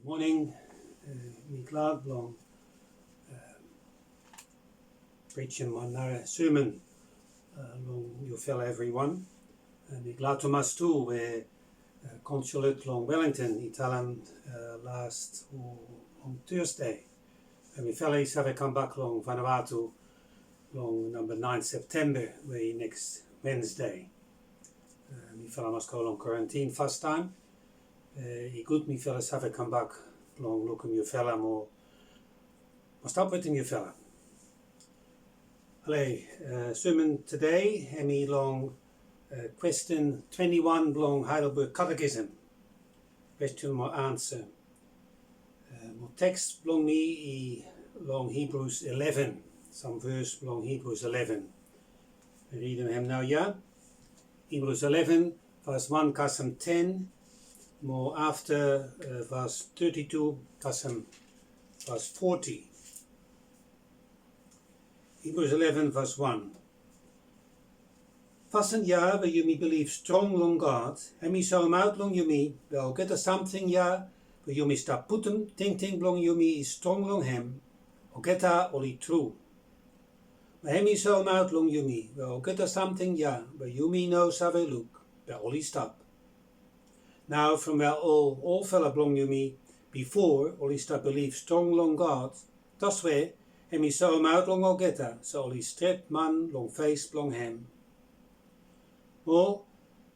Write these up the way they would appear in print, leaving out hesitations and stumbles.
Morning, me glad blong preaching my sermon long your fellow everyone. Me glad to mas too where consulate long Wellington Italian last on Thursday. And me fellows have come back long Vanuatu long number 9 September where next Wednesday. Me fellow must go long quarantine fast time. Good me fellas have come back long look your fella more stop with your fella. Sermon today me long question 21 long Heidelberg Catechism. Question more answer. More text long me long Hibrus 11. Some verse long Hibrus 11. We read him now Hibrus 11 verse 1 kasem 10. More after verse 32, kasem verse 40. Hebrews 11 verse 1. Fasin where you me believe strong long God, and me so out long you me, well get a something where you me stop put him, think long you me is strong long him, or get a only true. Maar me so out long you me, well get a something where you me know save look, where only stop. Now from where all fella blong you me before all is that believe strong long God, that's where and me so out long al geta, so all is straight man long face blong hem. Or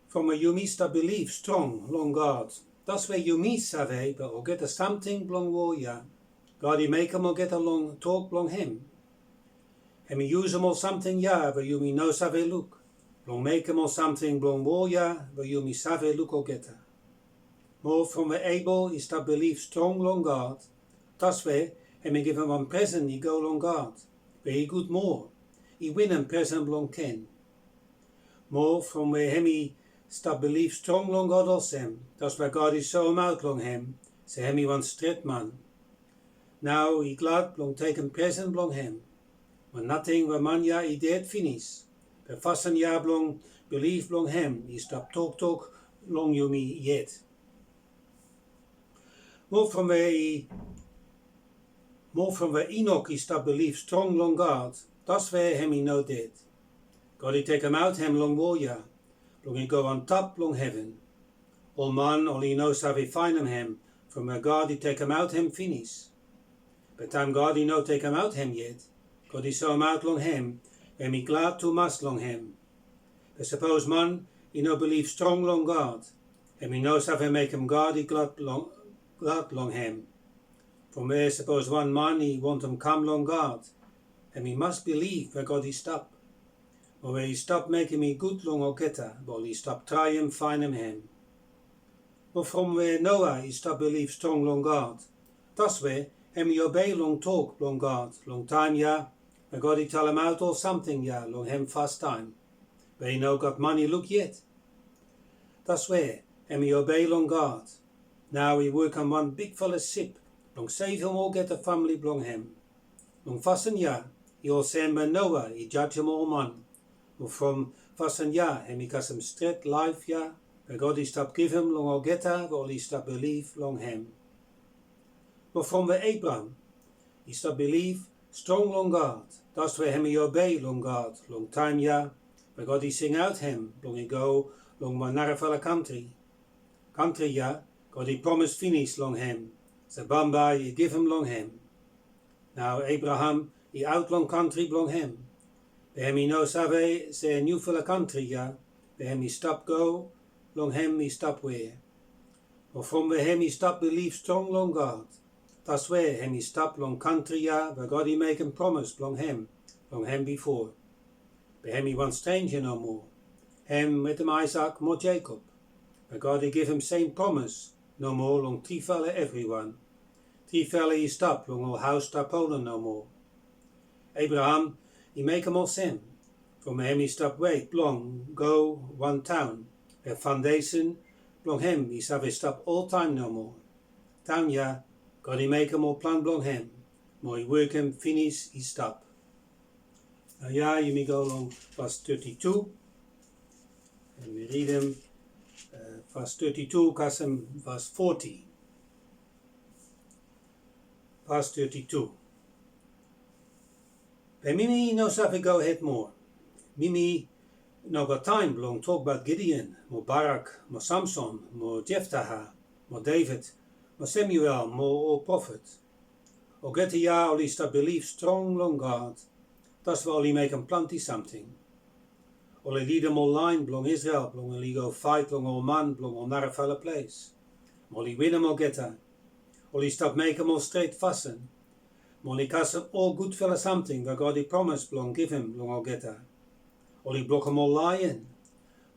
from where you me that believe strong long God, that's where you me save but all geta something blong war God he make him all geta long talk blong him. And me use him all something where you me no save look, long make him all something blong war where you me save look all geta. More from where able is that believe strong long God, that's where and me give him one present he go long God, where he good more, he win him present long ken. More from where him he that believe strong long God also, that's where God is so out long him, say him he one straight man. Now he glad long take him present long him, but nothing where man he did finish, but fasten blong believe long him, he stop talk long you me yet. More from where Enoch is that believe strong long God, that's where him he no dead. God he take him out him long warrior, long he go on top long heaven. All man all he knows how he find him, from where God he take him out him finish. But time God he no take him out him yet, God he saw him out long him, and he glad to must long him. But suppose man he no believe strong long God, and he knows how he make him God he glad long him. From where suppose one man he want him come long God, and he must believe where God he stop. Or where he stop making me good long or geta, while he stop try him find him. Or from where Noah he stop believe strong long God, that's where him he obey long talk long God, long time where God he tell him out or something long him fast time, where he no got money look yet. That's where him he obey long God. Now he work on one big fella ship, long save him all get a family blong him. Long fasten he all send by Noah, he judge him all man. Or from fasten him he cast him straight life where God he stop give him long all geta, all he stop believe long him. Or from where Abraham, he stop believe strong long God, that's where him he obey long God, long time where God he sing out him, long he go long one narafella country. God he promised finish long him. So Bamba he give him long him. Now Abraham he out long country long him. Where him he no save say a new fella country where him he stop go, long him he stop where. Or from where him he stop believe strong long God. That's where him he stop long country where God he make him promise long him before. Where him he want stranger no more. Him with him Isaac more Jacob. Where God he give him same promise. No more long 3 fella everyone. 3 fella he stop long all house stop Poland no more. Abraham he make him all same. From him he stop wait long go one town. Where foundation long him he stop all time no more. Town God he make him all plan long him. More he work him finish he stop. Now you may go along verse 32. And we read him verse 32, kasem verse 40. verse 32. Bij Mimi no save go ahead more. Mimi no got time blong talk about Gideon, more Barak, more Samson, more Jephthah, more David, more Samuel, more prophet. O get a ja oli sta believe strong long God. Das we oli make plenty something. Oli lead them all line blong Israel, blong oli go fight long all man, blong all naar a fella place. Oli win them all getta. Oli stop make them all straight fasin. Oli cast them all good fella something where God he promised blong give him blong all getta. Oli block them all lion.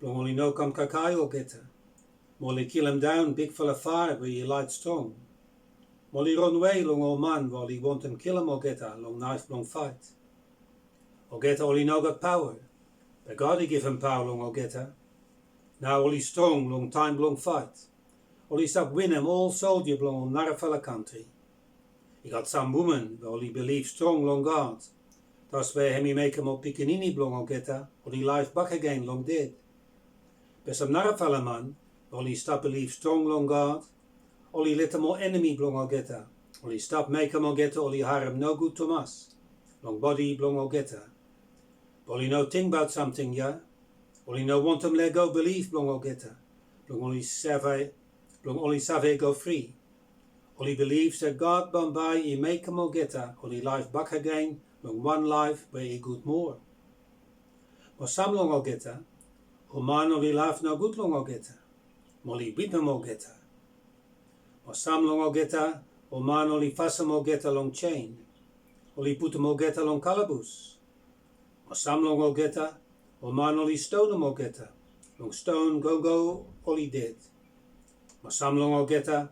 Blong oli no come kakai all getta. Oli kill him down big fella fire where he light strong. Molly run away long all man while he want him kill him or get long knife long fight. Or get all he no got power. But God he give him power long or get Now all he strong long time long fight. All he stop win him all soldier long on narafella country. He got some woman while he believe strong long God. That's where him he make him all piccanini long or get or he life back again long dead. But some narafella man while he stop believe strong long God. Oli let hem all enemy blong al getta. Oli stop make him all getta. Oli harm no good to us. Long body blong al getta. Oli no think about something, yeah. Oli no want him let go believe blong al getta. Blong oli save go free. Oli believes that God by he make him all getta. Oli life back again. Long one life where he good more. Maar some long al getta. O man oli life no good long al getta. Molly whip him all getta. Or some long getta, or man only fasten or getta long chain, only put them all getta long calaboose. Or some long getta, or man only stone them all getta, long stone go only dead. Or some long getta,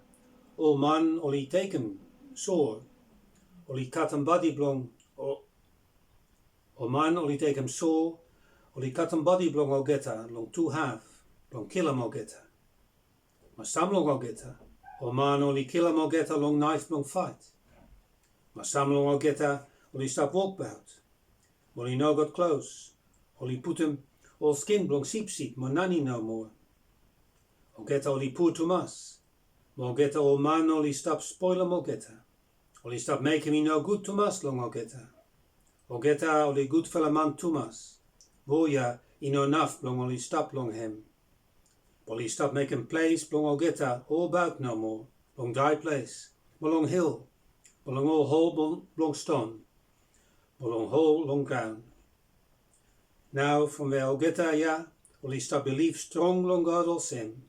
or man only take him sword, only cut him body blong, or man only take him sword, only cut him body blong or getta long 2 half, long kill him or getta. Or some long getta. O man only kill him or get a long knife long fight. Maar some long or get a only stop walk bout. Only no got close. Only put him all skin long sheep, maar nanny no more. O get only poor to mas. More get all man only stop spoil him or get a. Only stop make him no good to mas long or get a. O get a only good fella man to mas. Boya no enough long only stop long him. Only stop making place, blong all getta, all bout no more, long dry place, long hill, long all hole, blong stone, long hole, long ground. Now from where all getta, ja, only stop believe strong, long God all sim,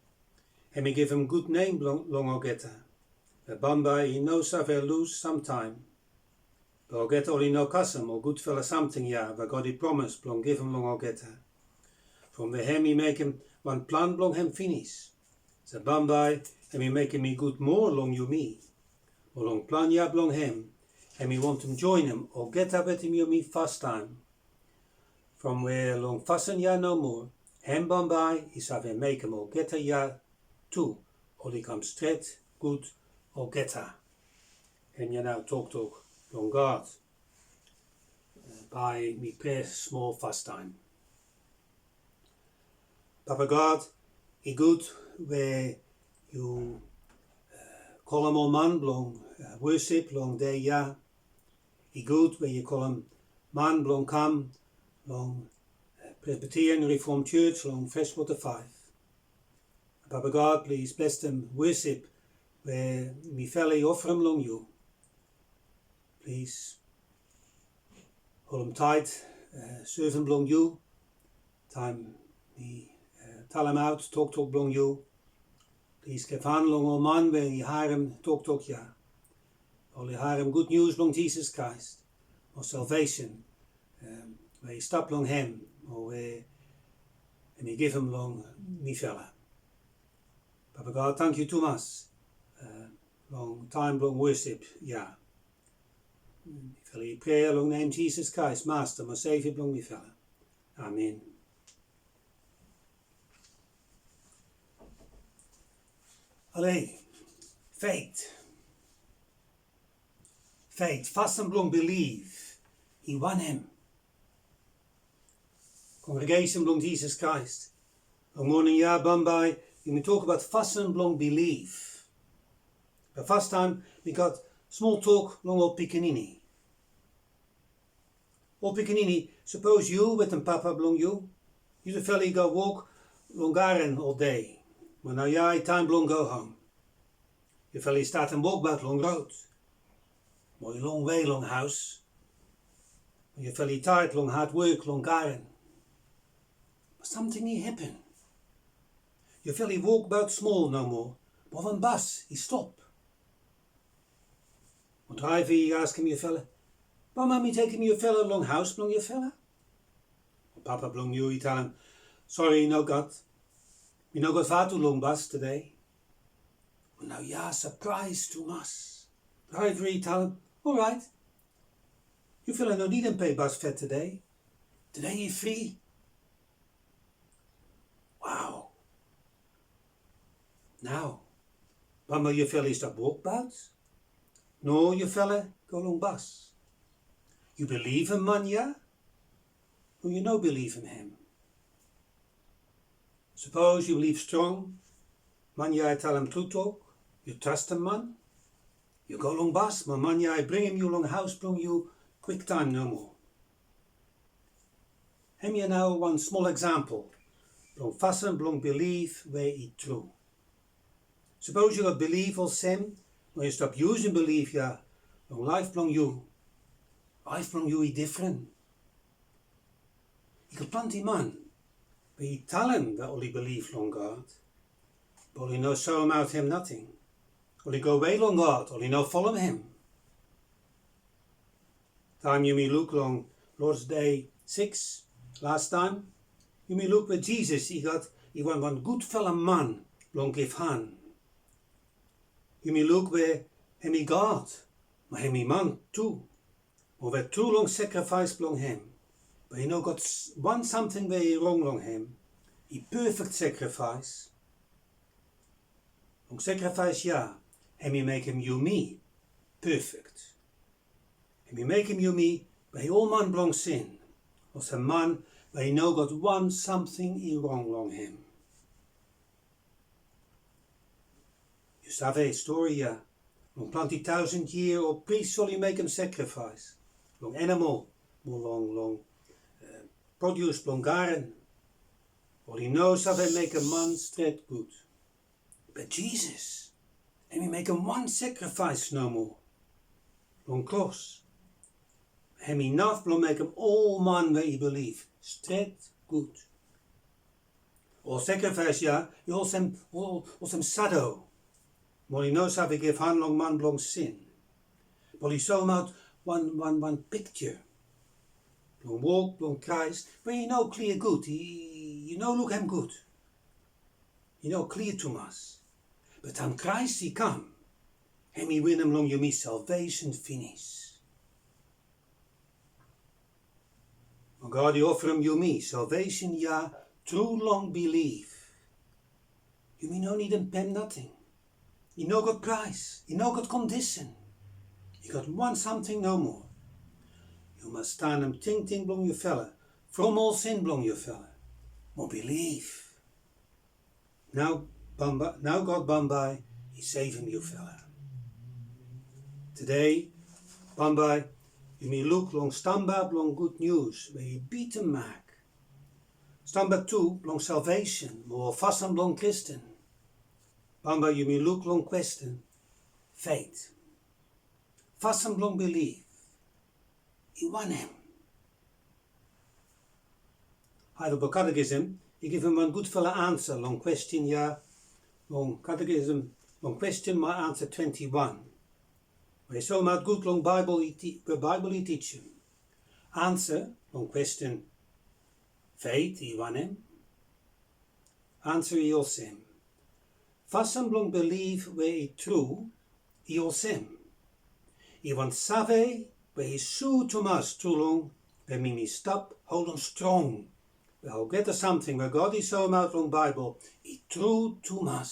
and me give him good name, long all getta. The Bamba he knows have lose sometime. But all getta only no custom, or good fella something, ja, where God he promised, blong give him long all getta. From where him he make him one plan blong hem finish. Ze bambai en me make me good more long you me. More long plan ja blong hem. En me want him join him or get up at him you me fast time. From where long fasten ja no more. Hem bambai is have him make him or get a ja too. Or he come straight good or get her. En ja now talk long God. By me prayer small fast time. Papa God, he good where you call him all man blong worship long day ja. He good where you call him man blong come long Presbyterian Reformed Church long Freshwater 5. Papa God, please bless them worship where me felly offer him long you. Please hold him tight, serve him long you. Time me tell him out, talk blong you. Please give hand long all man where you hear him, talk ja. Or you hear him good news long Jesus Christ. Or salvation. Where you stop long him. Or where and you give him long me fella. Papa God, thank you too much. Long time, long worship, ja. Fella prayer long name Jesus Christ, Master, my Savior, long me fella. Amen. Allee, faith. Faith, fasten blong believe in wanem. Congregation blong Jesus Christ. Long morning, ja, you may talk about fasten blong believe. But first time we got Small talk long old Picanini. Old Picanini, suppose you with een papa blong you. You the fella go walk long garen all day. Maar nou jij time blong go home. Je fella staat en walk buiten long road. Mooi long way long house. Je fella tired long hard work long garen. But something he happen. Je fella walk about small no more. But one bus he stop. What driver he ask him je fella. Why mommy taking me your fella long house blong your fella? Papa blong you, he tell him, sorry, no got. We no got far too long bus today. Well, now, ja, surprise to us. Driver, he tell him, all right. You fella no need him pay bus fare today. Today he free. Wow. Now, wanneer je fella is dat walk bout? No, je fella go long bus. You believe him, man, ja? Or you no believe in him? Suppose you believe strong, man, ja, I tell him true talk. You trust him, man. You go long bus, man, ja, I bring him you long house, bring you quick time no more. Hem je now one small example. Blong fasin, blong belief, where he true. Suppose you got belief or sin, when you stop using belief, ja, long life blong you. Life blong you different. Je got plenty man, but he tell him that all he believe long God. But all he no show him out him nothing. All he go way long God, all he no follow him. Time you me look long Lord's Day 6, last time, you me look with Jesus, he want one good fella man, long give han. You me look where him he God, maar him he man too. Or where too long sacrifice belong him. But he no got one something where he wrong long him. He perfect sacrifice. Long sacrifice ja, and he make him you me perfect. And he make him you me, but he all man belong sin. Was a man, but he no got one something he wrong long him. You save story ja. Long plenty 1,000 year or priest shall he make him sacrifice. Long animal, more long produce long garen. All he knows how they make a man straight good. But Jesus, and we make him one sacrifice no more. Long cross. And enough will make him all man where he believe. Straight good. All sacrifice, ja, he all some shadow. But he knows how we give han long man belong sin. But he saw him out one picture. Long walk, long Christ, where you know clear good. You know look him good. You know clear to us. But on Christ he come. And he win him long you me salvation finish. Oh God, he offer him you me salvation, ja, true long belief. You me no need him pen nothing. You know got price. You know got condition. You got one something no more. You must stand him ting blong your fella. From all sin blong your fella. Maar believe. Now God Bambai, he save him you fella. Today, Bambai, you may look long stamba blong good news, where he beat him maak. Stamba 2 blong salvation, more fasin blong Christen. Bambai, you may look long question, faith. Fasin blong belief. He wanem. Heidelberg Catechism, he give him one good fella answer, long question, ja, long catechism, long question, my answer 21. Where so much good long Bible he teach him. Answer, long question, faith, he wanem. Answer, he osem. Fasin blong belief where he true, he osem. He want save, where he so too much too long, where me stop, hold on strong. Well, get something where God is so out long Bible, he true too much.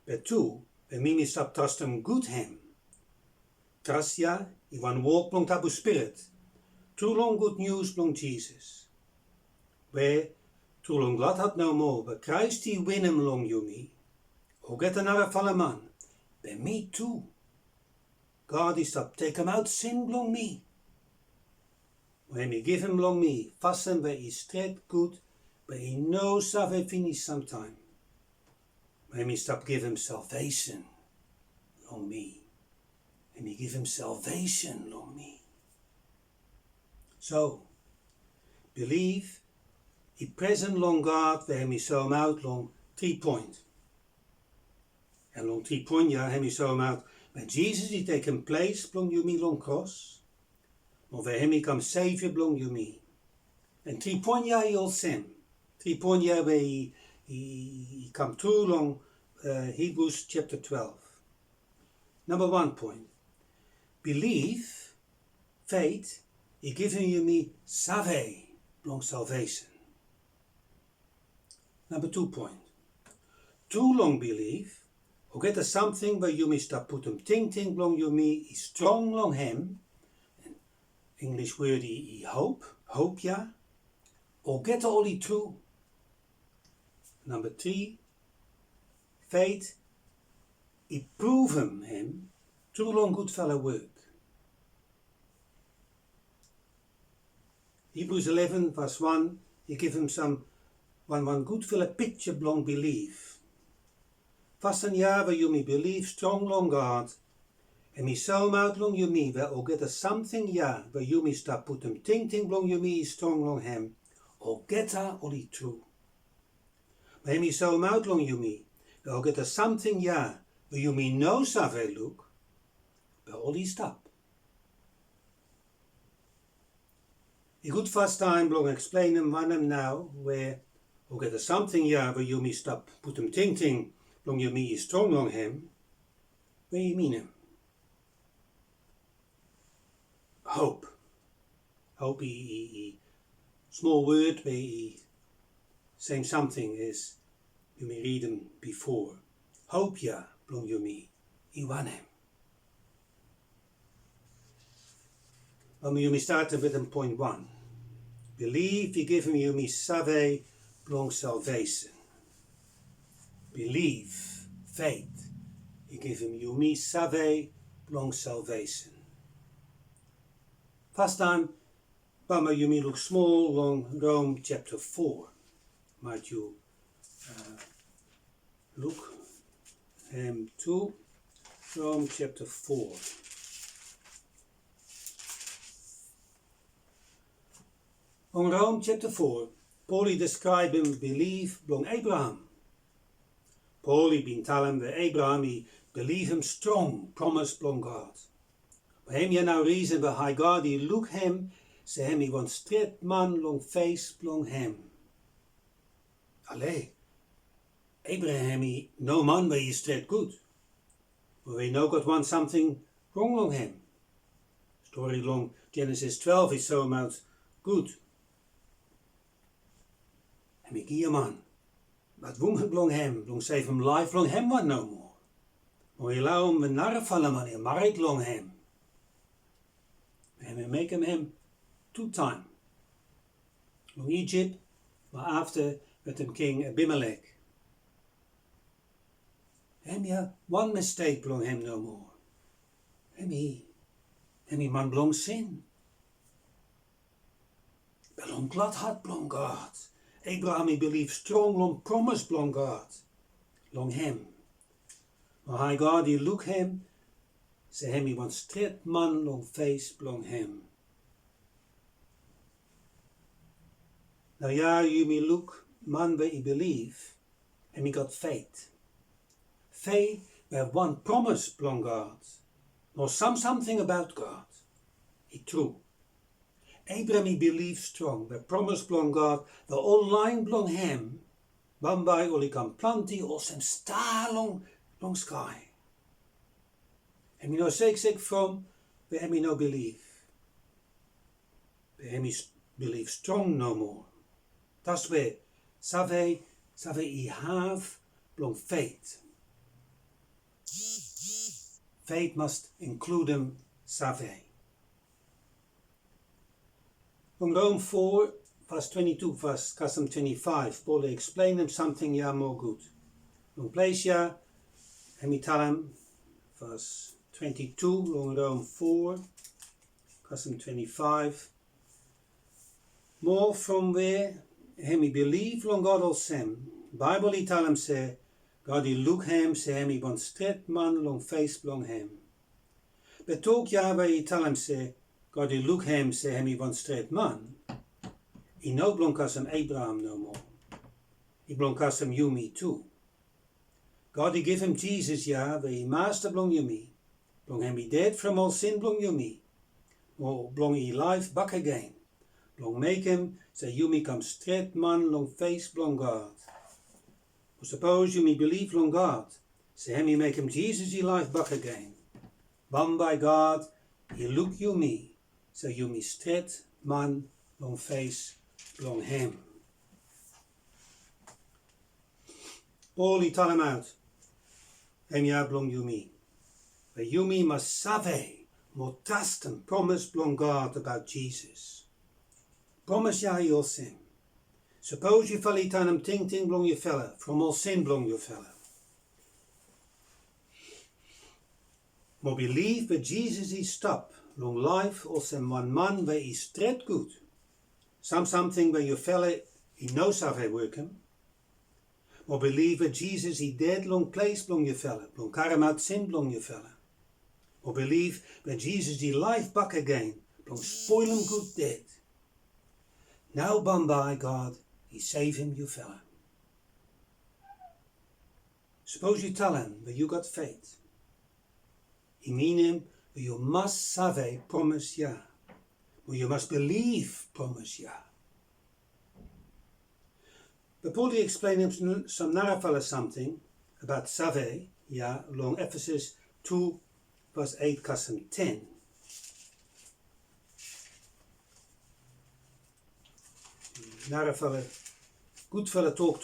But too, where me stop trust him good him. Trust ja, he want walk long tabu spirit. Too long good news long Jesus. Where too long glad had no more, but Christ he win him long you me. Ho get another fella man, by me too. God is stop take him out sin blong me. When he give him long me, fasin where he straight good, but he knows how he finish sometime. When he stop give him salvation, long me. And he give him salvation, long me. So, believe, he present long God, where he so him out long 3 point. En long 3 point, ja, hem so him out, when Jesus he take him place, blong you me long cross. Maar voor hem kan Savior blong you me. En 3 point ja he all sin. 3 point ja where he come through long Hibrus chapter 12. Number 1 point. Belief, faith, he given you me save, blong salvation. Number 2 point. Too long belief, or get a something where you me stop put him ting blong you me, is strong long him. English word he hope ja, or get all he true. Number 3, faith, he prove him too long good fellow work. Hebrews 11 verse 1, he give him some one good fellow picture blong belief. Vast een jaar waar you me believe strong long God, en me so out long you me, where or get a something ja, where you me stop put him ting blong you me strong long him, or get a all he true. Where me so out long you me, where or get a something ja, where you me know save look, where all he stop. A good fast time blong explain him wanem now, where or get a something ja, where you me stop put him ting blong you me strong long him, where you mean him. Hope. Hope he small word where he saying something is you may read him before. Hope ja, blong you me, wanem. You may start with him point 1. Believe he give him you me save, blong salvation. Believe, faith, he give him you me save, blong salvation. First time, Bama you me look small long Rome chapter 4. Might you look him to Rome chapter 4. On Rome chapter 4, Paul describe him believe blong Abraham. Paul been telling the Abraham he believe him strong, promise blong God. But him now reason the high God he look him, say him he want straight man long face blong him. Allee, Abraham he no man where he straight good. But we know God want something wrong long him. Story long Genesis 12 is so amount good. En ik hier man, wat woemen blong hem, blong save him life long hem wat no more. Maar je lau hem naar vallen man, je married long hem. And we make him 2 time. Long Egypt, maar after with him king Abimelech. Hem ja, 1 mistake blong hem no more. Hem he man blong sin. Belong glad hart blong God. Abraham he believed strong long promise blong God. Long him. Maar high God he look him. Say him he want straight man long face blong him. Now ja, you me look man where he believe. And he got faith. Faith where one promise blong God. Nor something about God. He true. Abraham he believed strong, where promise blong God, the all line blong him, bambai oli kan planti or sem star long sky. En me no sick from, where hem he no believe. Where hem he believe strong no more. That's where save he have blong faith. Faith must include him save. From Rome 4, verse 22, verse custom 25, Paul explain him something more good. Long place and we tell him, verse 22, long Rome 4, custom 25. More from where hemi believe long God al sem. Bible I tal hem se, God I look hem se hemi bon stret man long face long hem. Betok Yahweh I tal hem se, God I look hem se hemi bon stret man. I no blonkasem Abraham no more. I blonkasem you me too. God I give him Jesus Yahweh I master blong you me. Blong hem I dead from all sin blong you me. More blong I life back again. Blong make him say you me come straight man long face blong God. But suppose you me believe long God. Say him you make him Jesus I life back again. Bam by God, he look you me. Say you me straight man long face blong him. Paul he tell him out. Hem ja blong you me. But you me must save. More trust and promise blong God about Jesus. Promise ja your sin. Suppose you fell aan hem ting ting blong je fella, from all sin blong je fella. Maar believe that Jesus is stop, long life als een man where is straight good. Something where your fella he knows how they work him. Maar believe that Jesus he dead long place blong je fella, blong karm out sin blong je fella. Or believe that Jesus die life back again, blong spoil him good dead. Now by God, he save him you fella. Suppose you tell him that you got faith. He mean him that you must save promise ja. But you must believe promise ja. But Paul explained him some narafella something about save, ja, long Ephesus 2 verse 8 custom 10. Narafella, good fella talk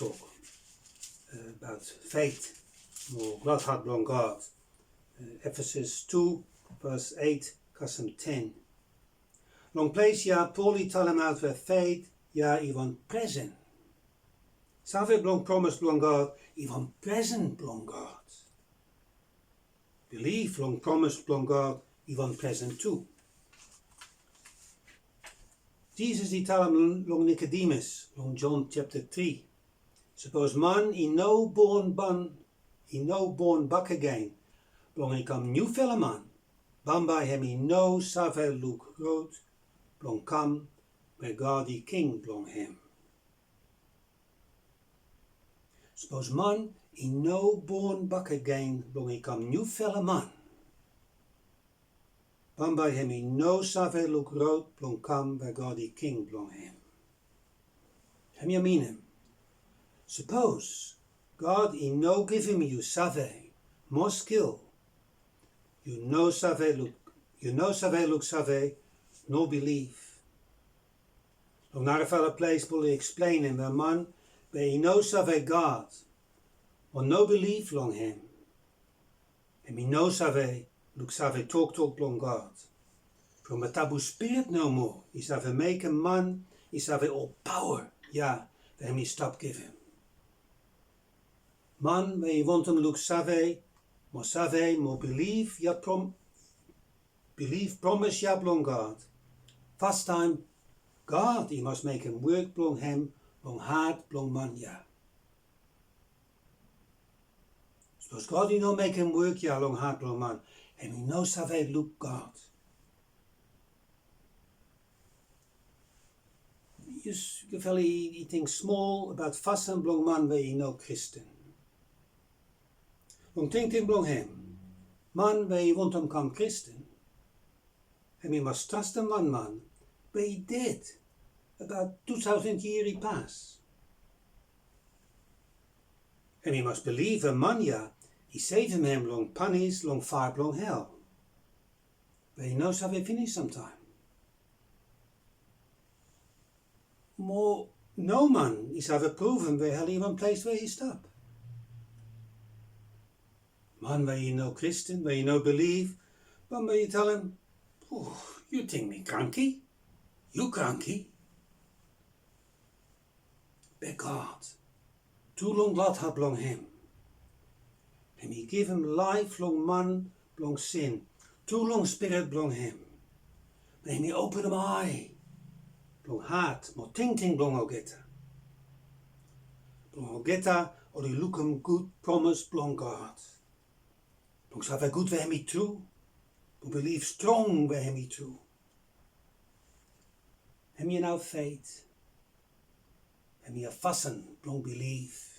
about faith, more glad heart blong God. Ephesus 2 verse 8 custom 10. Long place ja, Paul tell him out where faith ja even present. Save blong promise blong God, even present blong God. Belief long promise blong God, even present too. Jesus he tell him long Nicodemus, long John chapter 3. Suppose man he no born back again. Blong he come new fella man. Ban by him he no save look road. Blong come where God he king blong him. Suppose man he no born back again. Blong he come new fella man. Ban by him he no save look road. Blong come where God he king blong him. Hem je mean him? Suppose God he no give him you save, more skill. You no save look save, no believe. Long naar a fella place will he explain him, where man, where he no save God, or no belief long him. And he no save, look save talk long God. From a taboo spirit no more, he save make a man, he save all power, ja, where him he stop give him. Man, where you want him look save, more believe, ja believe, promise, ja blong God. Fast time, God, he must make him work blong him, blong hard, blong man, ja. Suppose God, he no make him work, ja, long hard, blong man, and he no save look God. You feel he thinks small about fasin blong man, where he no Christian. Long think in blong him, man where he want him come Christian, and we must trust him one man, where he did, about 2000 years he pass. And we must believe a man ja, he save him long panis, long fire, long hell, where he knows how we finish sometime. More no man is have proven where hell even place where he stop. Man, where you know Christian, where you know believe, but where you tell him, oh, you think me cranky? You cranky? By God, too long glad had blong him. And he give him lifelong man, blong sin. Too long spirit blong hem. May me open hem eye. Blong haat, mo ting ting blong ogetta. Blong ogetta, or die look hem good promise blong God. Blong save good we me true. Blong believe strong we me true. Hem je nou faith? Hem je fasin blong bilif?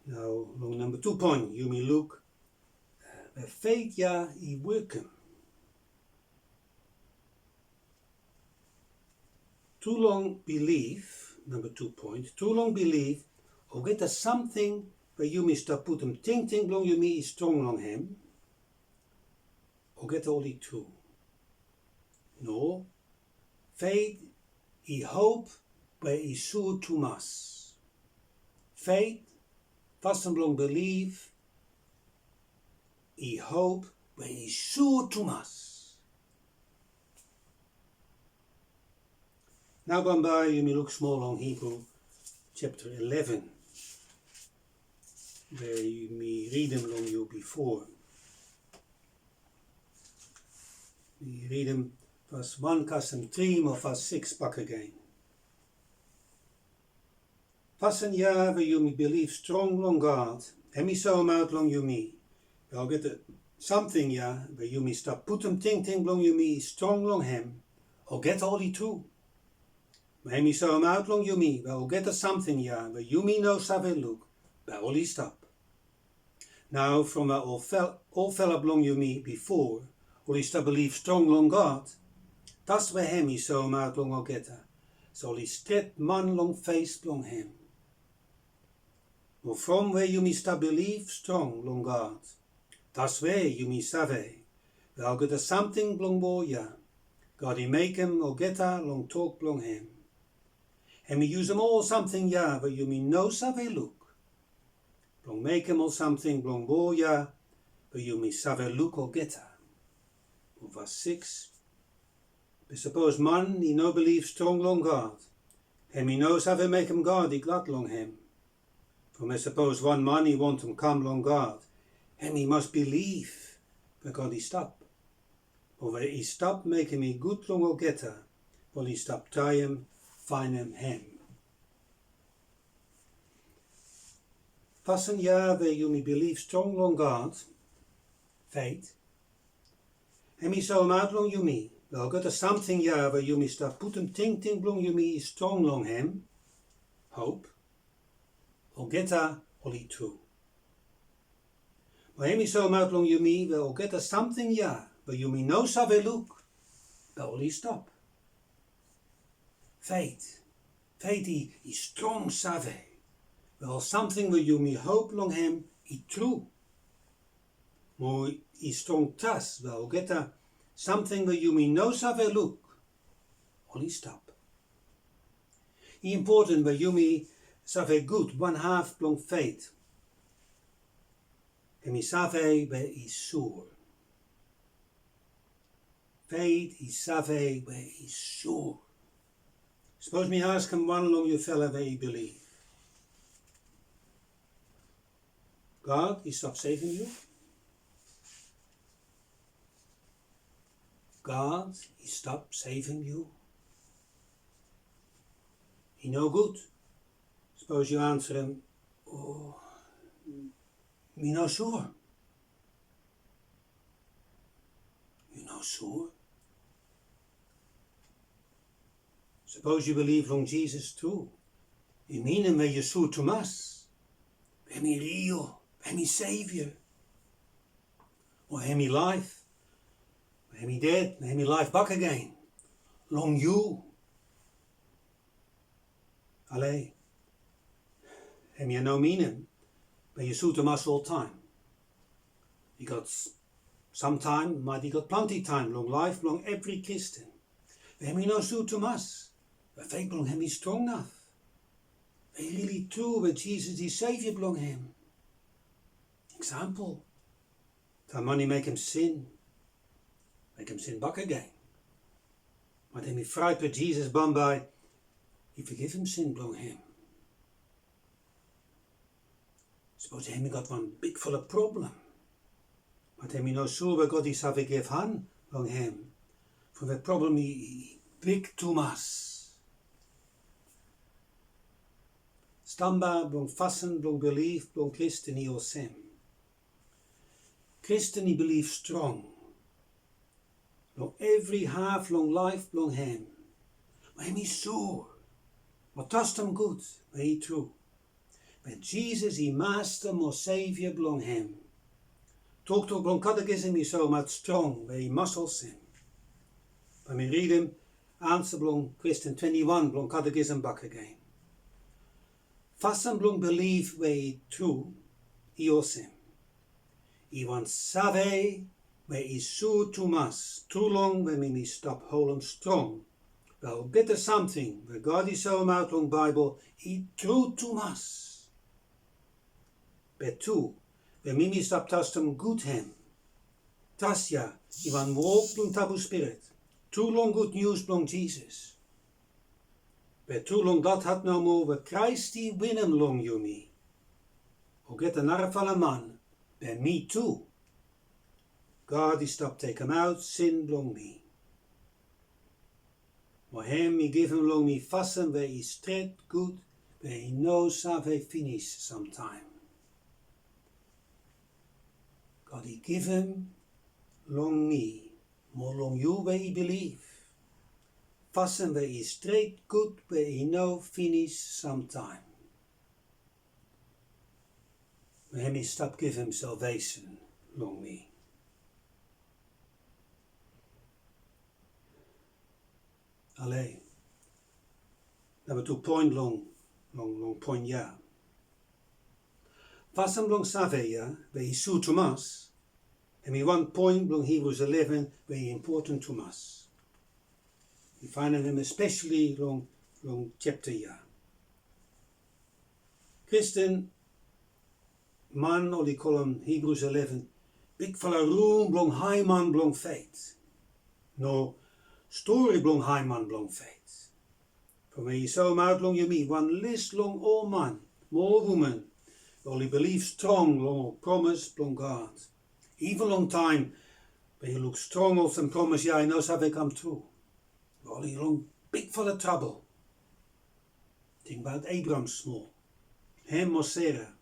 Now, long number 2 point, you may look where faith ja I worken. Too long believe, number 2 point, too long believe, or get a something where you may stop put them ting ting blong you me is strong long him, or get only two. No, faith I hope where I soer to mas. Faith vasten blong believe, I hope where I soer to mas. Now by you may look small on Hebrew chapter 11, where you may read them along you before. We read them verse 1, custom 3, of verse 6 pak again. Vasten ja where you may believe strong long God, and me so him out long you me. Well get it something ja where you may stop put them ting ting long you me strong long him, or get all die true. Maar me so him out long you me, well get a something ja where you me no save look, by all die stop. Now from where all fell up long you me before, or is to believe strong long God, that's where him is so him out long ogetta, so he stret man long face long him. Or from where you mis to believe strong long God, that's where you mis save, well get a something long boya, God he make him ogetta long talk long him. And me use them all something ja, where you me no save look. Long make him all something long boya, where you me save look ogetta. Verse 6. But suppose man he no believe strong long God, and he knows how to make him God he glad long him. For me suppose one man he want him come long God, and he must believe where God he stop. Or where he stop make him he good long ogetta, while he stop try him, find him. Vasten ja where you me believe strong long God, faith, en me so him out long you me. Wel got a something ja where you me stop put him ting ting blong you me is strong long him. Hope. Or get a only true. Maar me so him out long you me, wel get a something ja where you me no save look. Wel only stop. Faith. Faith he strong save. Wel something where you me hope long him he true. Maar he strong trust, wel get a something where you may no save look, only stop. He important where you may save good, one half blong faith. And me save where he sure. Faith he save where he sure. Suppose me ask him one along your fella where he believe. God, he stop saving you. God, he stop saving you. He no good. Suppose you answer him, oh, me no sure. You no sure. Suppose you believe long Jesus too. You mean him where you sure to mass. Where me real, where me savior. Or where me life. Where me dead, where me life back again. Long you. Allee. Hem je no meaning, but you suit him us all time. He got some time, but he got plenty time, long life, long every Christian. Hem je no suit him us, but faith belong him is strong enough. We really true with Jesus, his Savior belong him. Example. That money make him sin back again. Maar hem he fright with Jesus bam by, he forgive him sin belong him. Because hemi got one big full of problem. But hemi no sure God is have give han long hem. For the problem he big too much. Stamba blong fasin blong bilif blong Christen i os hem. Christen i believe strong. Long every half long life blong hem. Maar hem is sure. Maar tast hem good, maar he true. But Jesus he master more savior blong hem. Talk to blong catechism is so much strong, where he muscles him. When we read him, answer blong Christen 21 blong catechism back again. Fasten blong believe where he true, he os him. He want save, where he sure too much, too long when we stop whole and strong. Well, better something, where God is so out long Bible, he true too much. Bet too, when we stop tastem good hem. Tasja, he want walk blong tabu spirit. Too long good news blong Jesus. Bet too long dat had no more, we Christ die wanem long you me. O get an arfale man, ben me too. God die stop take him out, sin blong me. Maar hem he give him long me fasten where he straight good, where he knows how he finish sometime. God he give him long me, more long you where he believe. Fasten where he straight good, where he know finish sometime. Maar hem he stop give him salvation long me. Allee, dat we toe point long point ja. Fasten long save ja, where he so to mass, and we one point long Hibrus 11 where he important to mass. We find him especially long chapter ja. Christen man or die column Hibrus 11 big fella room long high man long faith. No story blong high man blong faith. For when you so out long you meet one list long all man, more woman, only believe strong long promise blong God. Even long time when you look strong of and promise, yeah, I know how they come true. Only long big full of trouble. Think about Abraham small. Hem or Sarah.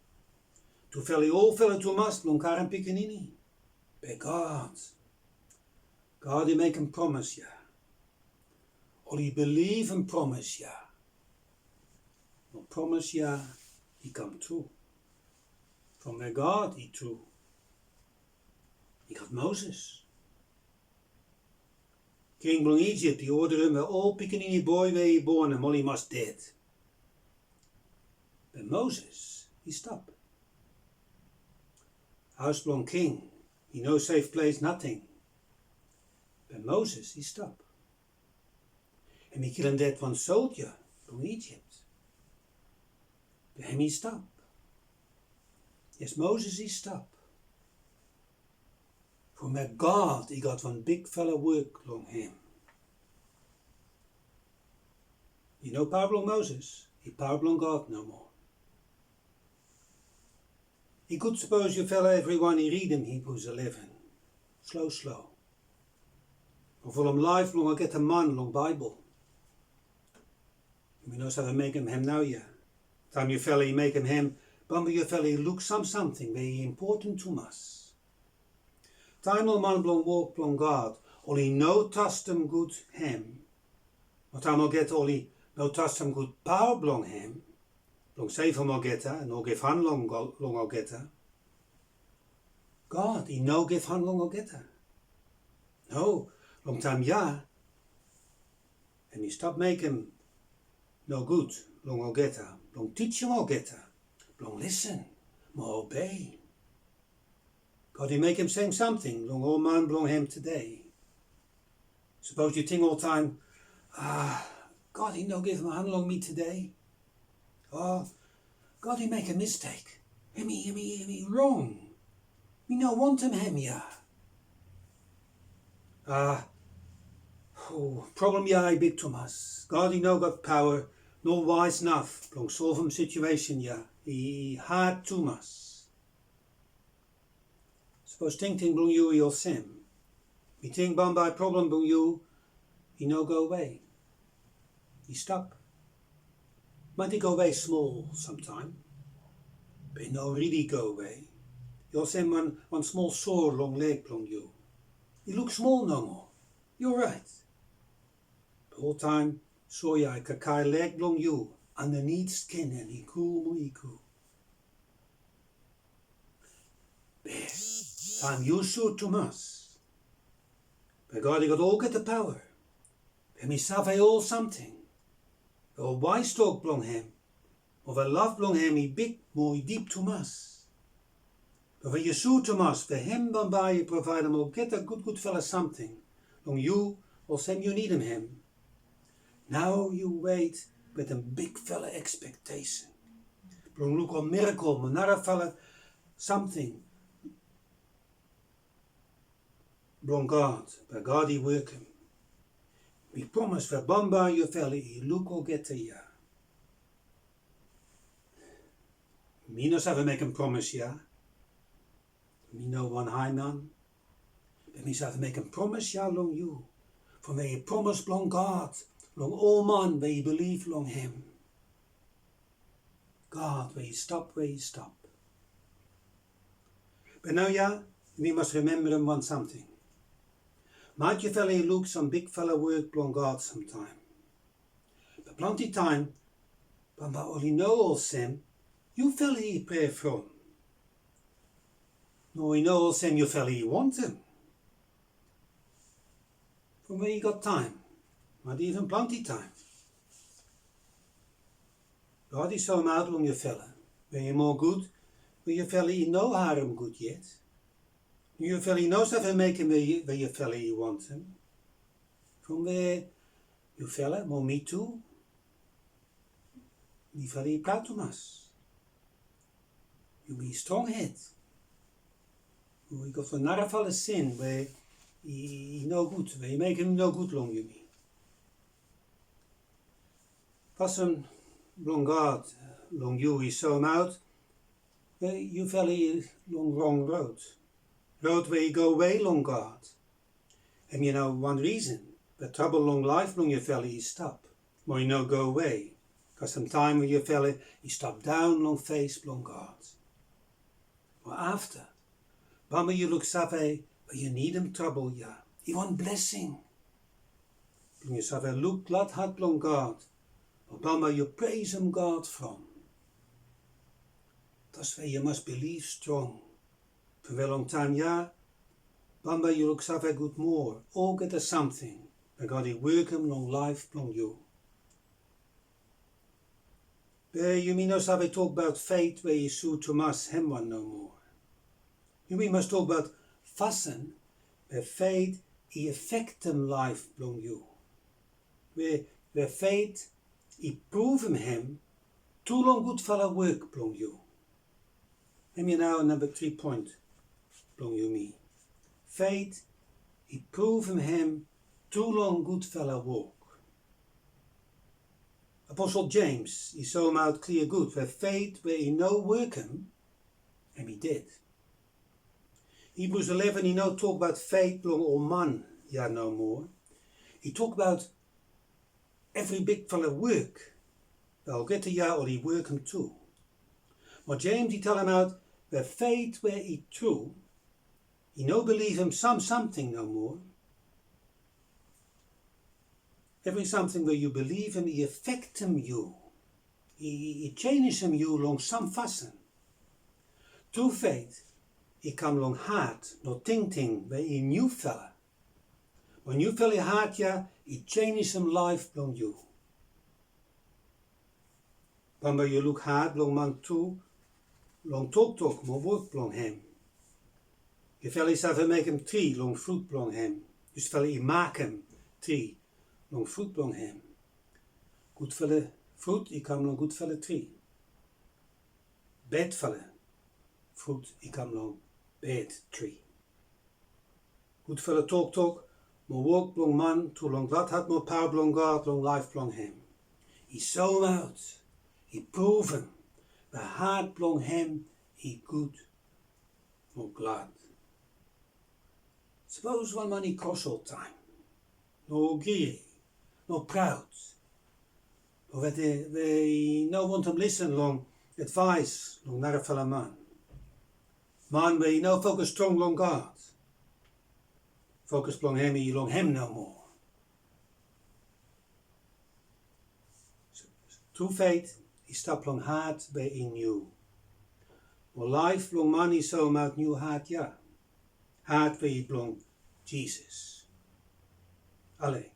To fell all fell to must long Karen Piccanini. By God. God he make him promise, yeah. Or he believe and promise ya. No promise ya, he come true. From where God he true. He got Moses. King blong Egypt, he ordered him where all pickaninny boy where he born and all he must dead. But Moses, he stop. House blong king, he no safe place nothing. But Moses, he stop. En we killen that one soldier from Egypt. But him he stop. Yes, Moses he stop. For my God, he got one big fella work long him. You know power long Moses, he power long God no more. He could suppose you fella everyone he read him Hibrus 11. Slow. Of all him life long I get a man long Bible. We know how to make him now, yeah. Time you fella make him, bumble your fella look something very important to us. Time al man blong walk blong God, all he no trust him good hem. But time al get all he no trust him good power blong hem. Blong save him al get her, and all give han long al get her. God, he no give han long al get her. No, long time yeah. And he stop make him no good, long al get her. Long teach him al get her. Long listen, more obey. God, he make him say something, long all man blong him today. Suppose you think all time, God, he no give him a hand long me today. Oh, God, he make a mistake. Him wrong. Me no want him yeah. Problem yeah, big Thomas. God, he no got power, no wise enough. Long solve him situation yeah. He hard too much. Suppose ting blong you your sim. We think by problem blong you, he no go away. He stop. Might he go away small sometime, but he no really go away. You'll send one small sore long leg blong you. He look small no more. You're right. The whole time saw ya a kakai leg blong you underneath skin and he cool. There, time you saw to us. By God he got all get the power. By me save all something. All wise talk blong him. Of a love blong him he big more deep to us. But when you saw to us, for him dan by you provide him all get a good fella something. Long you or same you need him. Now you wait with a big fella expectation. Blong look on miracle, manara fella something. Blong God, by God he work him. We promise for bamba you fella he look or get a ya. Me no have make him promise ya. Me no one high man. But me have make him promise ya long you. For may he promise blong God, long all man where he believe long him. God where he stop. But now ja, we must remember him one something. Might you fella he look some big fella work blong God sometime. But plenty time, but all he know all sim, you fella he pray from. No he know all sim you fella he want him. From where he got time, not even plenty time. God he saw him out long you fella, where you more good, where you fella he know how him good yet. You fella he knows how to make him where you fella he want him. From where you fella, more me too. Die fella he proud to us. You be strong head. We got another fella sin where he no good, where you make him no good long you me. Fasin long God, long you he saw him out, where you fella he long wrong road. Road where you go away long God. And you know one reason, the trouble long life long you fella he stop. But you no go away. Cause some time when you fella he stop down long face long God. Or after, bamba you look save, but you need him trouble ja. He want blessing. Long you save look glad hard long God. But bamba you praise him God from. That's where you must believe strong. For a long time, ja, bamba you look save good more, all get a something, but God he work him long life long you. But you mean no save talk about faith where you sue to mass him one no more. You mean must talk about fasin, where faith he affect him life long you. Where faith he prove him too long good fella work long you. And you now number 3 point. Blong you me. Faith, he prove him too long good fella walk. Apostle James, he saw him out clear good, where faith, where he no work him, and he did. Hibrus 11, he no talk about faith blong all man, ja no more. He talk about every big fella work. Well, get a ja or he work him too. But James, he tell him out, where faith, where he true, he no believe him something no more. Every something where you believe him, he affect him you. He changes him you long some fasin. True faith, he come long hard, no ting where he new fella. When you fella hard ja, he changes him life long you. Bamba you look hard long man too, long talk, more work long him. Je fella have make him tree long fruit blong hem. Dus fella he maak hem tree long fruit blong hem. Goed fella fruit, he come long good fella tree. Bad fella fruit, he come long bad tree. Goed fella talk, more work blong man, too long glad had more power blong God, long life blong hem. He saw him out, he prove him, the hard blong hem, he good, more glad. Suppose one man he cross all time, no greedy, no proud, or that they no want him listen long advice long naar a fellow man. Man we no focus strong long God, focus long him no more. True faith is stap long hard bij in you. Or life long money so out new hard ja. Hard bij je long Jesus. Allee.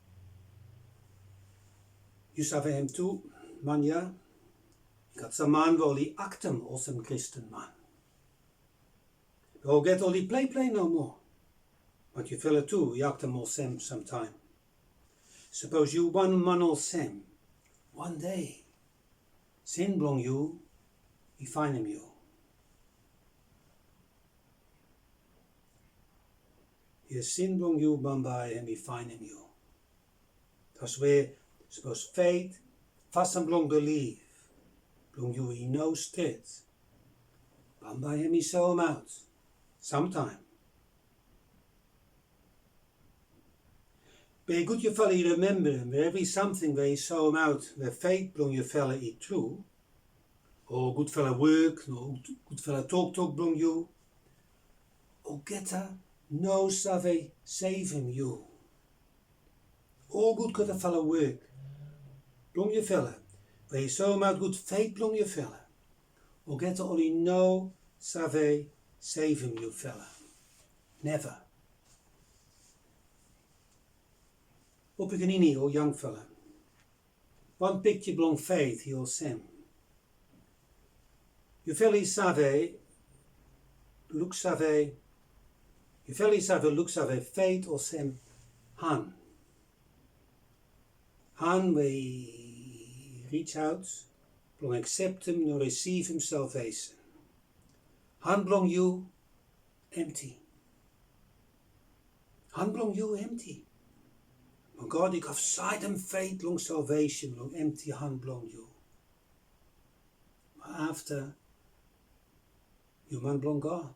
Je save hem toe, man ja. Ik had zo'n man wel die actem als een christen man. Don't get all die play no more. Want you feel it too, you actem als hem sometime. Suppose you one man als hem. One day. Sin blong you, he find him you. Je sin blong you bambai and he find him you. That's where suppose faith, fasin blong belief, blong you he knows it. Bambai him he saw him out, sometime. Be good you fella you remember him, where every something where he saw him out, where faith blong you fella he true, or good fella work, no good fella talk blong you, or geta no save save him you. All good could a fella work, blong you fella, where he saw him out good faith blong you fella, or geta only no save save him you fella. Never. Op ik niet o young fella. One picture blong faith he'll sem. You fella save look save. You fella save look save faith or sem han. Han we reach out, blong accept him nor receive him salvation. Han blong you empty. Han blong you empty. Maar God, ik have sight and faith long salvation, long empty hand blong you. Maar after, you man blong God.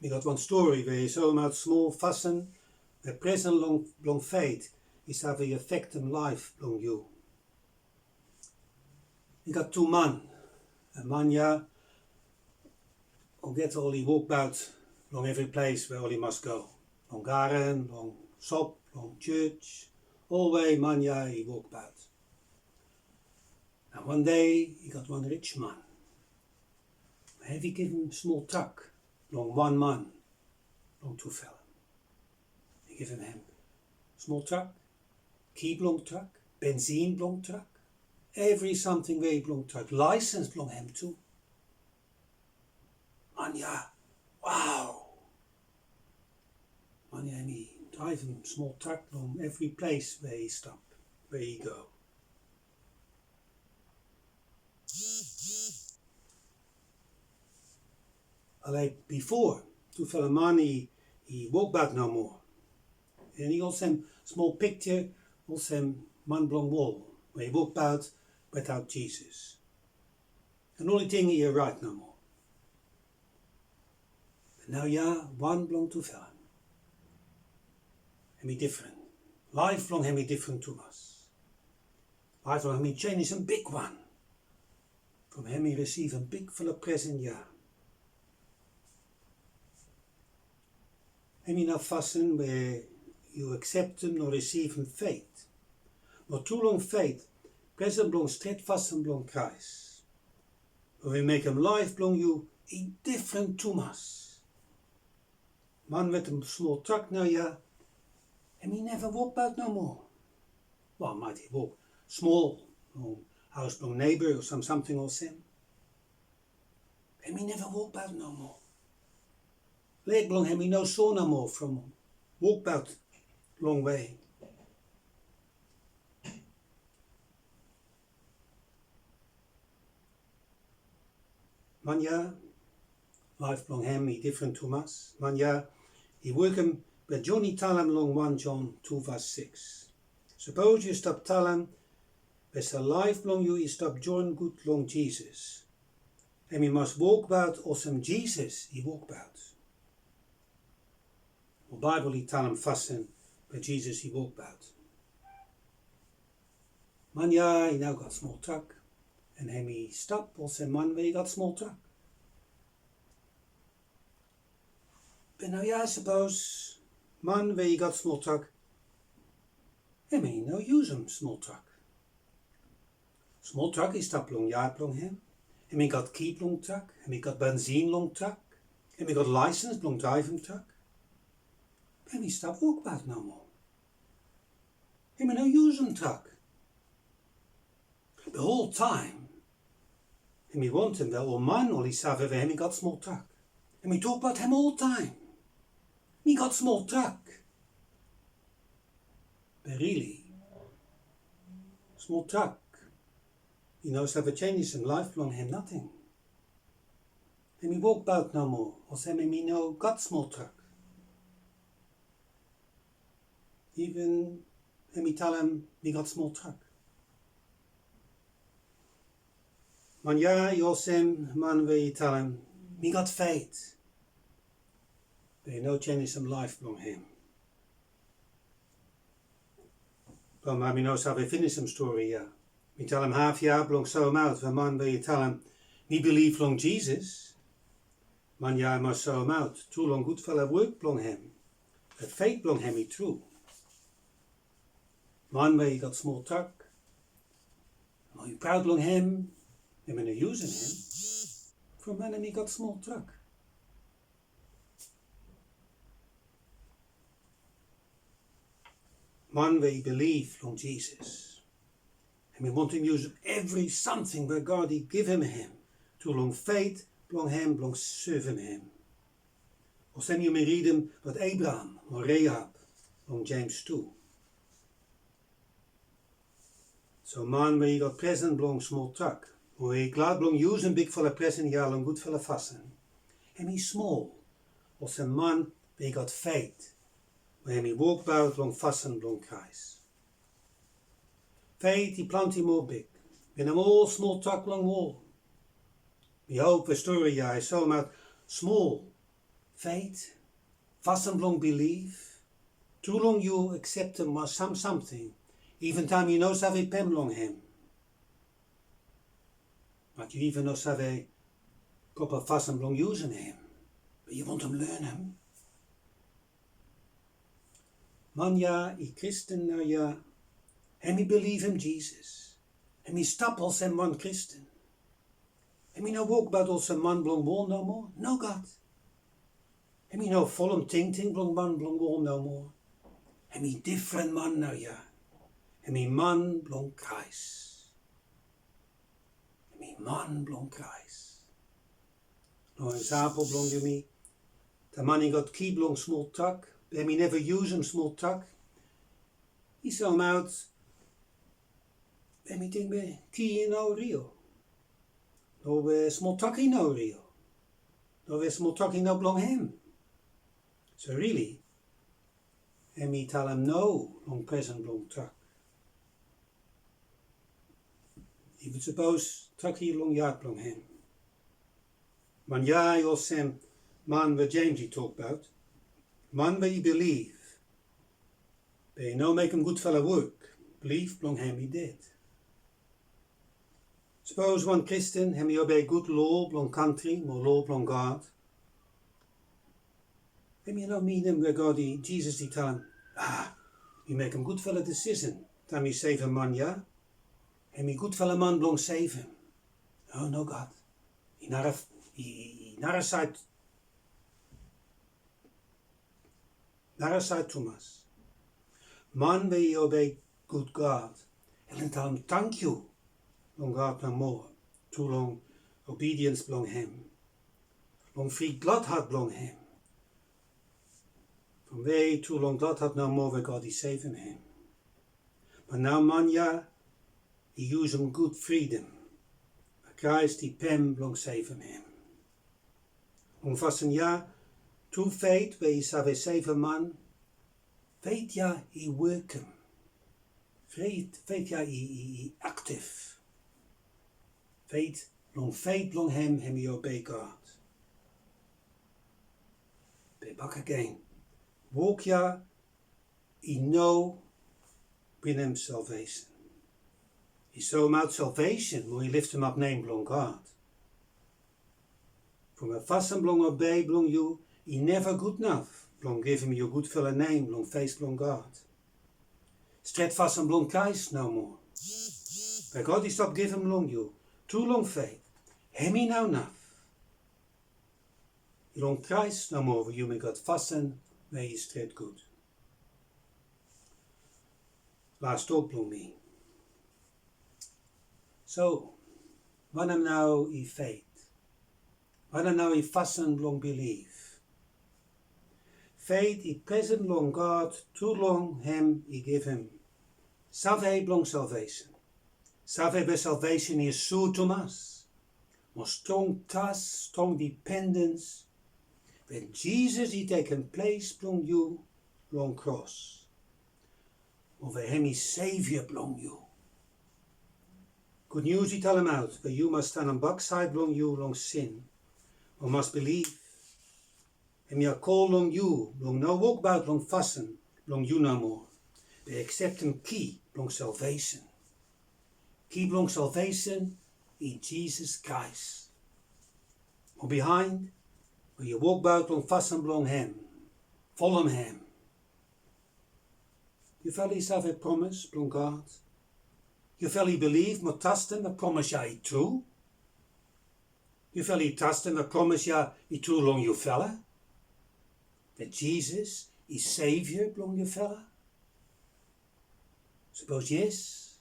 We got one story where you saw him out small fasin, where present long faith is have a effect in life blong you. We got two man. A man ja, who get all he walk about long every place where all he must go. Long garen, long shop, long church, all way man ja he walk about. And one day he got one rich man. Have he given him small truck, long one man, long two fella. He give him small truck, key blong truck, benzine blong truck, every something way blong truck, license blong him too. Man ja, wow. Man ja, he drive him small truck long every place where he stop, where he go. Allee, before, two fella man he walk back no more. And he also small picture, also man blong wall, where he walk out without Jesus. And only thing he right no more. But now ja, one blong two fella. Hem he different. Life long hem he different to us. Life long hem he change is a big one. From him he receive a big full present ja. Hem he now fasten where you accept him nor receive him faith. Nor too long faith, present blong straight fasten blong Christ. Where we make him life blong you a different to us. Man with a small truck now ja. And he never walk out no more. Well, might he walk small, house blong neighbor or something or sim. And he never walk out no more. Leg blong him he no saw no more from walk out long way. Man ja, life blong him he different to us. Man ja, he work him. But Johnny tell him long 1 John 2 verse 6. Suppose you stop telling, but a life long you stop join good long Jesus. And we must walk about awesome Jesus he walk about. Or Bible he tell him fasin, but Jesus he walk about. Man ja, he now got small truck, and him he stop, or say man where he got small truck. But now ja, suppose, man where he got small truck, him he no use him small truck. Small truck he stop long ja long him he got keep long truck, him he got benzine long truck, him he got license long driving truck. Him he stop walk about no more. Him he no use him truck. The whole time, him he want him wel, or man, all he save him he got small truck. Him he talk about him all time. He got small truck. But really, small truck, he knows have a change in life long him nothing. Him he walk about no more, or say him he no got small truck. Even him he tell him he got small truck. Man ja, Josem, man wil je tell him, me got faith. But you no change some life long him. Well, maar me no have finish some story, ja. Me tell him half jaar long so him out, when man wil je tell him, me believe long Jesus. Man ja, maar so him out, too long good fella work long him. But faith long him he true. Man wil je got small truck. Are you proud long him? Him and using him. From man and he got small truck. Man we believe long Jesus. And we want him use every something where God he give him. To long faith, long him, long serve him. Or send you me read him wat Abraham, or Rahab, long James 2. So man we got present long small truck. Hoe ik laat blong use een big volle present ja lang goed volle vassen. Hem he small, als een man wie got faith. Maar hem he walk about long vassen blong kruis. Faith he plant him more big. Ben hem all small truck long wall. We hope we story ja is so maar small. Faith, vassen blong belief. Too long you accept him as something. Even time you know have a pen long him. But you even know have a proper fasten long using him. But you want him learn him. Man ja, I Christen nou ja. Hem he believe him Jesus. Hem he stap als een man Christen. Hem he no walk about als een man blong wol no more. No God. Hem he no vollem ting blong man blong wol no more. Hem he different man nou ja. Hem he man blong kruis. Man blong kruis. No example blong you me. The man he got key blong small truck. Hem he never use him small truck. He saw him out. Hem he think be key in no Rio. No small truck in no Rio. No small truck in no blong him. So really, hem he tell him no long present blong truck. You would suppose truck hier long yard long him. Man ja, you'll send man where James he talk about. Man where you believe. But you know make him good fella work. Believe long him he did. Suppose one Christian him he obey good law long country, more law long God. Him you know mean him where God he Jesus he tell him, you make him good fella decision. Time you save him man ja. En my goed felle man blong save him. Oh no God. He narre side Thomas. Man will you obey good God. And tell him thank you. Long God no more. Too long obedience blong him. Long free glad had blong him. From way too long glad had no more where God he saving him. But now man ja. He use him good freedom. Maar Christ die pem blong save him. Om vast een ja, to faith where he save save man. Faith ja, he work him. Faith ja, he active. Faith long him he obey God. Be back again. walk ya in no wanem salvation. He saw him out salvation, maar he lift him up name blong God. From a fasin blong obey blong you, he never good enough. Blong give him your good fella name, blong face blong God. Stret fasin blong Christ no more. By God he stop give him long you, too long faith. Hemi now enough. You long Christ no more, for you may God fasin where he stret good. Last op blong me. So, wanem nou I faith? Wanem nou I fasin blong bilif? Faith I present long God, too long him I give him. Save blong salvation. Save by salvation is so Thomas. Maar strong trust, strong dependence. When Jesus he taken place blong you, long cross. Over him is Savior blong you. Good news he tell him out, but you must stand on backside blong you long sin. Or must believe. Him ya call long you, long no walk bout long fasin, long you no more. They accept him key blong salvation. Key blong salvation in Jesus Christ. Or behind, where you walk bout long fasin blong him. Follow him. You fellies have a promise blong God. You felly believe, maar trust him, a promise ya I true. You felly trust him, a promise ya I true long you fella. That Jesus is Savior blong you fella. Suppose yes.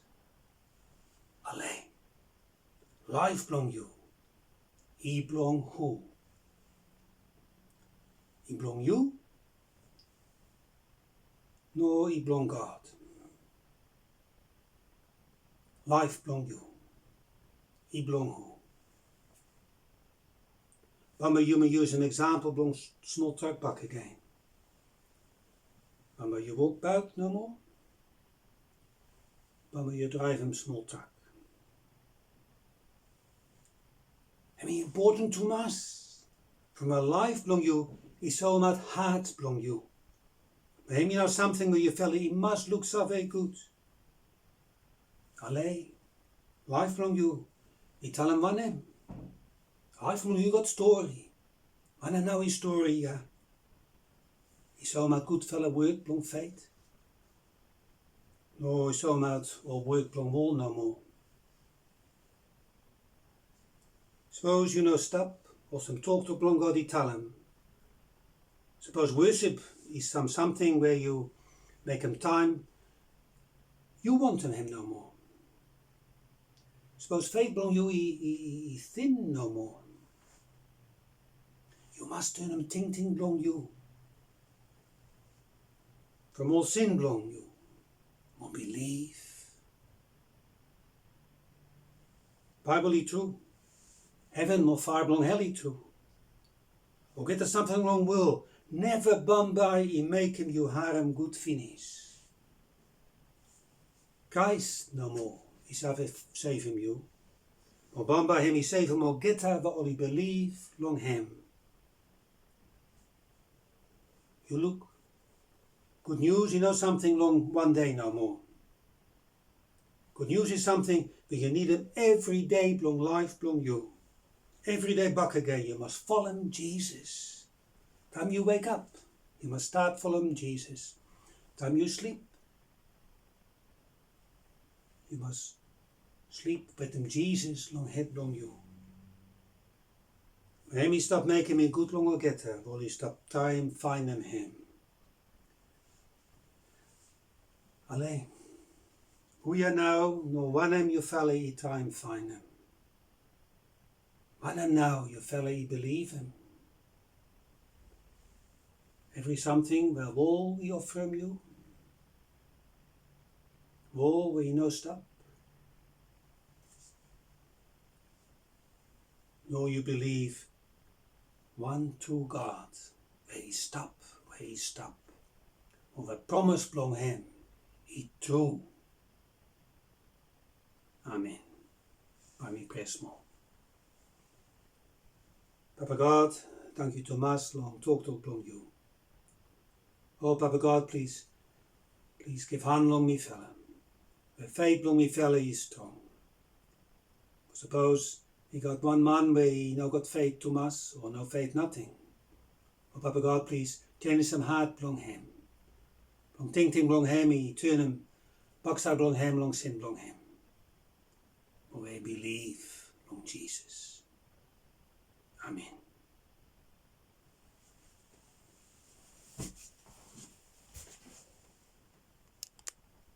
Alleen. Life blong you. I blong who? I blong you? No, I blong God. Life blong you. I blong who? Wanneer you may use an example blong small truck back again. Wanneer you walk buit no more. Wanneer you drive him small truck. I mean important to us. From a life blong you is so not hard blong you. But him you know something where you fella he must look so very good. Allee, life blong you. I tell him wanem. Life blong you got story. Wanem nou his story, ja. He saw him out good fella work blong faith. No, he saw him out all work blong wall no more. Suppose you know stop, or some talk to blong God he tell him. Suppose worship is something where you make him time. You want him no more. Suppose faith blong you he thin no more. You must turn him ting blong you. From all sin blong you. More believe. Bible he true. Heaven or far blong hell he true. Or get there something wrong will. Never bombay he make him you harem good finish. Christ no more. He save him you. Or bombay him he save him or get her but all he believe long him. You look. Good news, you know something long one day no more. Good news is something that you need him every day blong life blong you. Every day back again you must follow Jesus. Time you wake up, you must start following Jesus. Time you sleep, you must sleep with him Jesus long head long you. When he stop making me good long get her, will he stop time finding him. Alleen, hoe je nou, no wanem you fella he time find him. Wanem now you fella he believe him. Every something where all he offer him you. All where he no stop. No you believe one true God, where he stop. Of a promise blong him. He true. Amen. Bij mij presmal. Papa God, dank u Thomas, long talk blong you. Oh, Papa God, please give hand long me fella. Where faith long me fella is strong. Suppose he got one man where he no got faith too much or no faith nothing. Oh, Papa God, please change some heart blong him. Blong ting blong him, he turn him, baksa blong him, long sin blong him. Oh, we believe long Jesus. Amen.